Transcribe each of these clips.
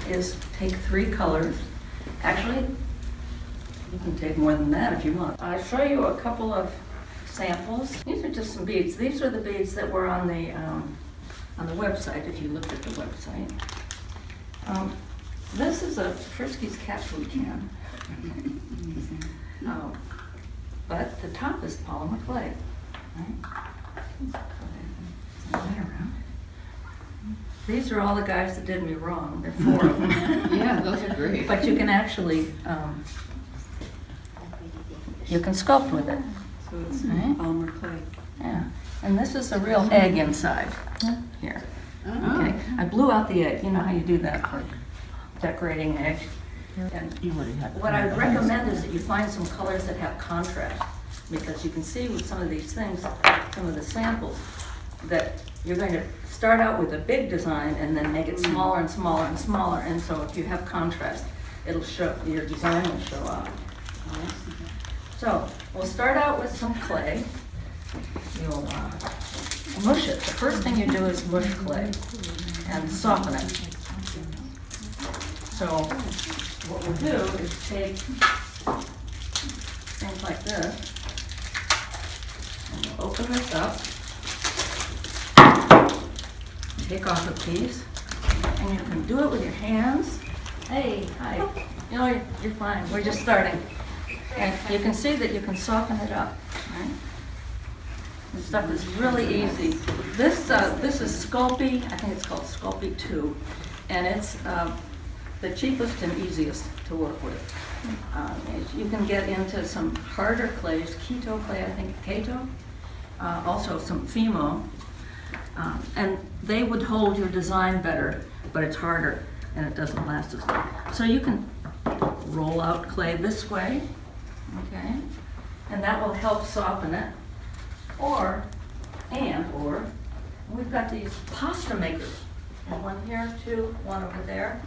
is take 3 colors. Actually, you can take more than that if you want. I'll show you a couple of samples. These are just some beads. These are the beads that were on the website, if you looked at the website. This is a Friskies cat food can. But the top is polymer clay. Right? These are all the guys that did me wrong. There are 4 of them. Yeah, those are great. But you can actually, you can sculpt with it. So it's right? polymer clay. Yeah, and this is a real egg inside here. Oh. Okay, I blew out the egg. You know how you do that for decorating eggs. And what I recommend is that you find some colors that have contrast, because you can see with some of these things, some of the samples, that you're going to start out with a big design and then make it smaller and smaller and smaller. And so if you have contrast, it'll show, your design will show up. Right? So we'll start out with some clay. You'll mush it. The first thing you do is mush clay and soften it. So what we'll do is take things like this, and we'll open this up, take off a piece, and you can do it with your hands. Hey, hi. You know, you're fine. We're just starting. And you can see that you can soften it up. Right? This stuff is really easy. This is Sculpey. I think it's called Sculpey 2, and it's the cheapest and easiest to work with. You can get into some harder clays, keto clay, I think, Kato, also some Fimo, and they would hold your design better, but it's harder and it doesn't last as long. So you can roll out clay this way, okay, and that will help soften it. Or we've got these pasta makers, and one here, 2, 1 over there.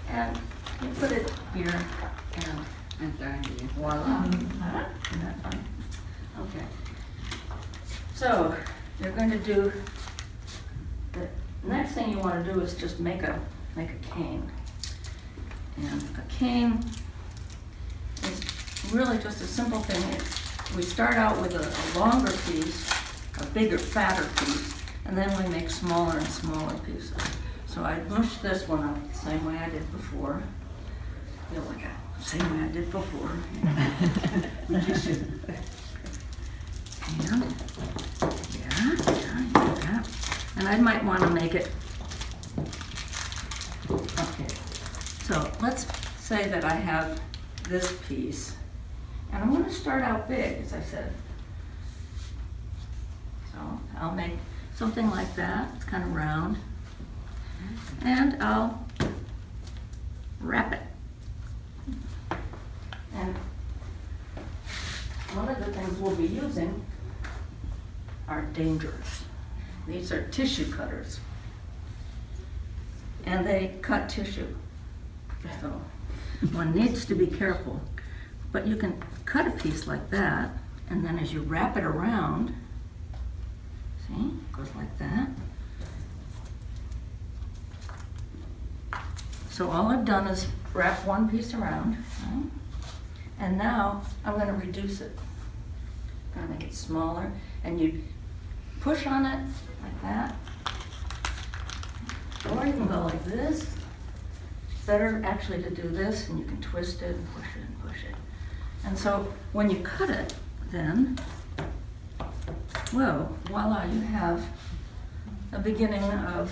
And you put it here, and voila. Isn't that fun? Okay. So you're going to do, the next thing you want to do is just make a cane. And a cane is really just a simple thing. We start out with a longer piece, a bigger, fatter piece, and then we make smaller and smaller pieces. So I mushed this one up the same way I did before. I feel like the same way I did before. Yeah. And I might want to make it, okay. So let's say that I have this piece, and I'm going to start out big, as I said. So I'll make something like that. It's kind of round. And I'll wrap it. And one of the things we'll be using are dangerous. These are tissue cutters. And they cut tissue. So one needs to be careful. But you can cut a piece like that, and then as you wrap it around, see, it goes like that. So all I've done is wrap one piece around, right? And now I'm going to reduce it. I'm going to make it smaller, and you push on it like that, or you can go like this. It's better actually to do this, and you can twist it and push it and push it. And so when you cut it, then, well, voila, you have a beginning of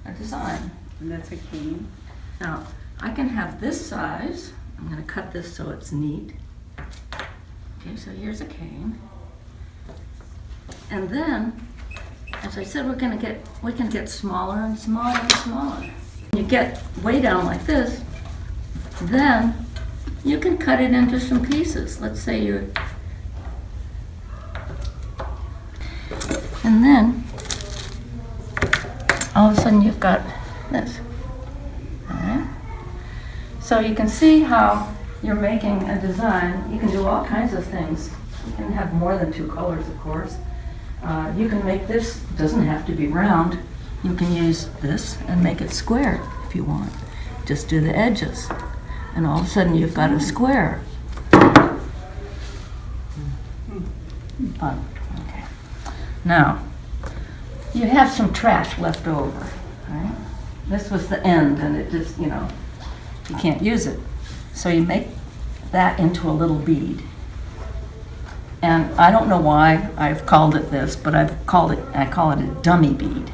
a design. And that's a cane. Now, I can have this size. I'm going to cut this so it's neat. Okay, so here's a cane. And then, as I said, we can get smaller and smaller and smaller. When you get way down like this, then you can cut it into some pieces. Let's say you're, and then all of a sudden you've got this. So you can see how you're making a design. You can do all kinds of things. You can have more than 2 colors, of course. You can make this, doesn't have to be round. You can use this and make it square if you want. just do the edges. And all of a sudden you've got a square. Fun. Okay. Now, you have some trash left over, right? This was the end, and it just, you know, you can't use it. So you make that into a little bead. And I don't know why I've called it this, but I call it a dummy bead.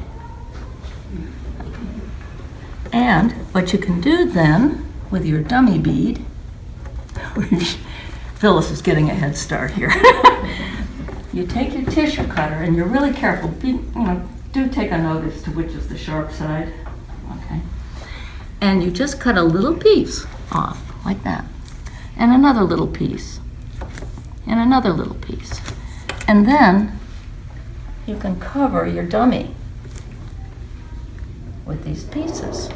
And what you can do then with your dummy bead, Phyllis is getting a head start here. You take your tissue cutter, and you're really careful. Do take a notice to which is the sharp side. Okay. And you just cut a little piece off, like that. And another little piece. And another little piece. And then you can cover your dummy with these pieces.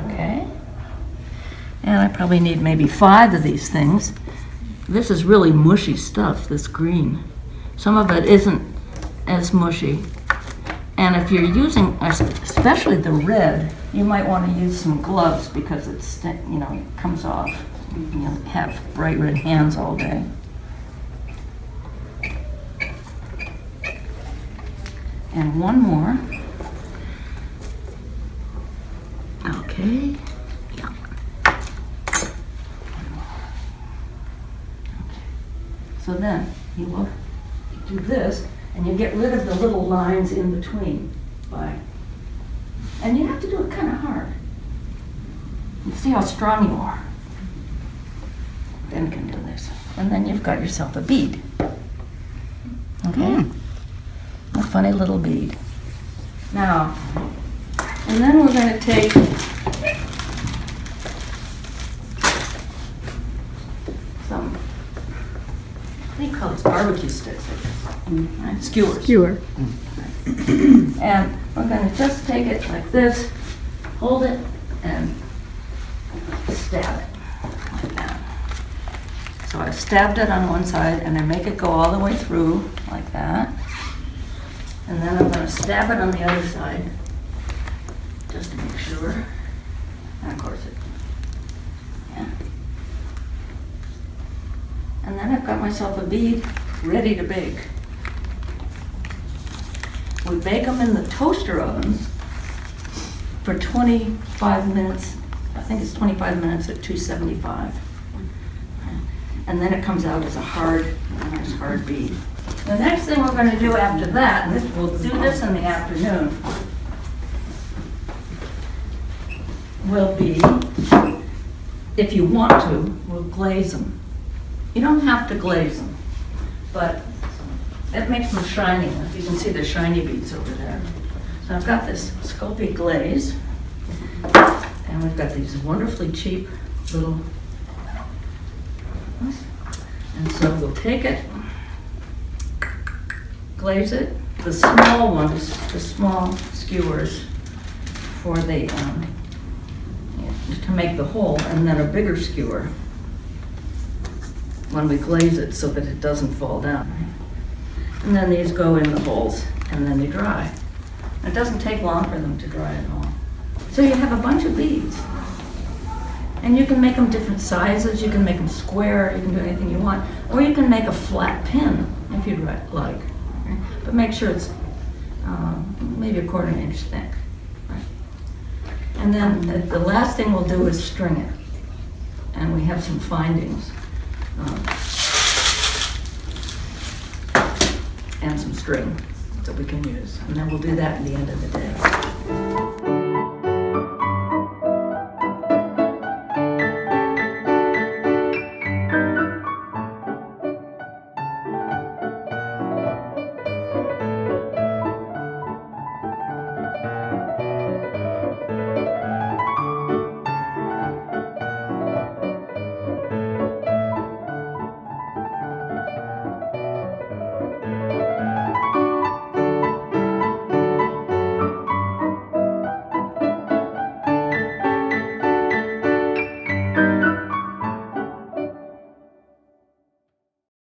Okay? And I probably need maybe 5 of these things. This is really mushy stuff, this green. Some of it isn't as mushy. And if you're using, especially the red, you might want to use some gloves because it's, you know, it comes off. You have bright red hands all day. And one more. Okay. Yeah. So then you will do this, and you get rid of the little lines in between. And you have to do it kind of hard. You see how strong you are. Then you can do this. And then you've got yourself a bead. Okay? A funny little bead. Now, and then we're going to take some, what do you call these, barbecue sticks? Right? Skewers. Skewer. And we're going to just take it like this, hold it, and stab it like that. So I've stabbed it on one side, and I make it go all the way through like that. And then I'm going to stab it on the other side, just to make sure. And of course yeah. And then I've got myself a bead ready to bake. We bake them in the toaster ovens for 25 minutes. I think it's 25 minutes at 275. And then it comes out as a nice hard bead. The next thing we're going to do after that, and we'll do this in the afternoon, will be, if you want to, we'll glaze them. You don't have to glaze them, but it makes them shiny. You can see the shiny beads over there. So I've got this Sculpey glaze, and we've got these wonderfully cheap little, and so we'll take it, glaze it. The small ones, the small skewers for the, to make the hole, and then a bigger skewer when we glaze it so that it doesn't fall down. And then these go in the holes, and then they dry. It doesn't take long for them to dry at all. So you have a bunch of beads. And you can make them different sizes. You can make them square. You can do anything you want. Or you can make a flat pin if you'd like. Okay? But make sure it's maybe a 1/4 inch thick. Right? And then the last thing we'll do is string it. And we have some findings. And some string that we can use. And then we'll do that at the end of the day.